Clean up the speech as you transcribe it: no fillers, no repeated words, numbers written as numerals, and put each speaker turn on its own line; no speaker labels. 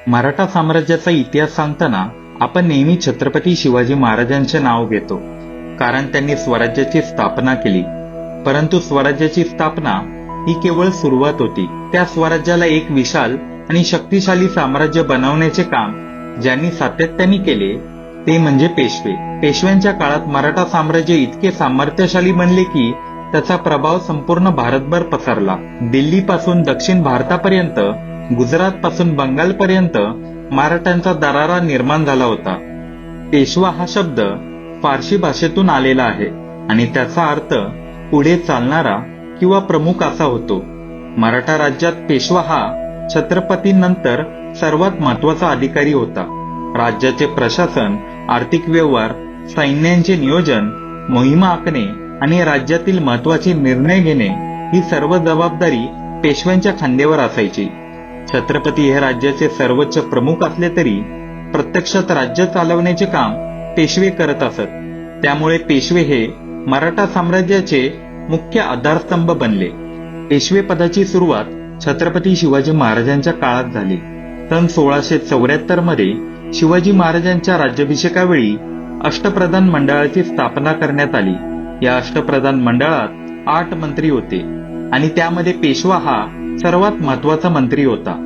मराठा साम्राज्याचा इतिहास सांगताना आपण नेहमी छत्रपती शिवाजी महाराजांचे नाव घेतो, कारण त्यांनी स्वराज्याची स्थापना केली. परंतु स्वराज्याची स्थापना ही केवळ सुरुवात होती. त्या स्वराज्याला एक विशाल आणि शक्तिशाली साम्राज्य बनवण्याचे काम ज्यांनी सातत्याने केले ते म्हणजे पेशवे. पेशव्यांच्या काळात मराठा साम्राज्य इतके सामर्थ्यशाली बनले की त्याचा प्रभाव संपूर्ण भारतभर पसरला. दिल्लीपासून दक्षिण भारतापर्यंत, गुजरात पासून बंगालपर्यंत मराठ्यांचा दरारा निर्माण झाला होता. पेशवा हा शब्द फारसी भाषेतून आलेला आहे आणि त्याचा अर्थ पुढे चालणारा किंवा प्रमुख असा होतो. मराठा राज्यात पेशवा हा छत्रपतींनंतर सर्वात महत्वाचा अधिकारी होता. राज्याचे प्रशासन, आर्थिक व्यवहार, सैन्यांचे नियोजन, मोहिमा आखणे आणि राज्यातील महत्वाचे निर्णय घेणे ही सर्व जबाबदारी पेशव्यांच्या खांद्यावर असायची. छत्रपती हे राज्याचे सर्वोच्च प्रमुख असले तरी प्रत्यक्षात राज्य चालवण्याचे काम पेशवे करत असत. त्यामुळे पेशवे हे मराठा साम्राज्याचे मुख्य आधारस्तंभ बनले. पेशवे पदाची सुरुवात छत्रपती शिवाजी महाराजांच्या काळात झाली. सन 1674 मध्ये शिवाजी महाराजांच्या राज्याभिषेकावेळी अष्टप्रधान मंडळाची स्थापना करण्यात आली. या अष्टप्रधान मंडळात 8 मंत्री होते आणि त्यामध्ये पेशवा हा सर्वात महत्वाचा मंत्री होता.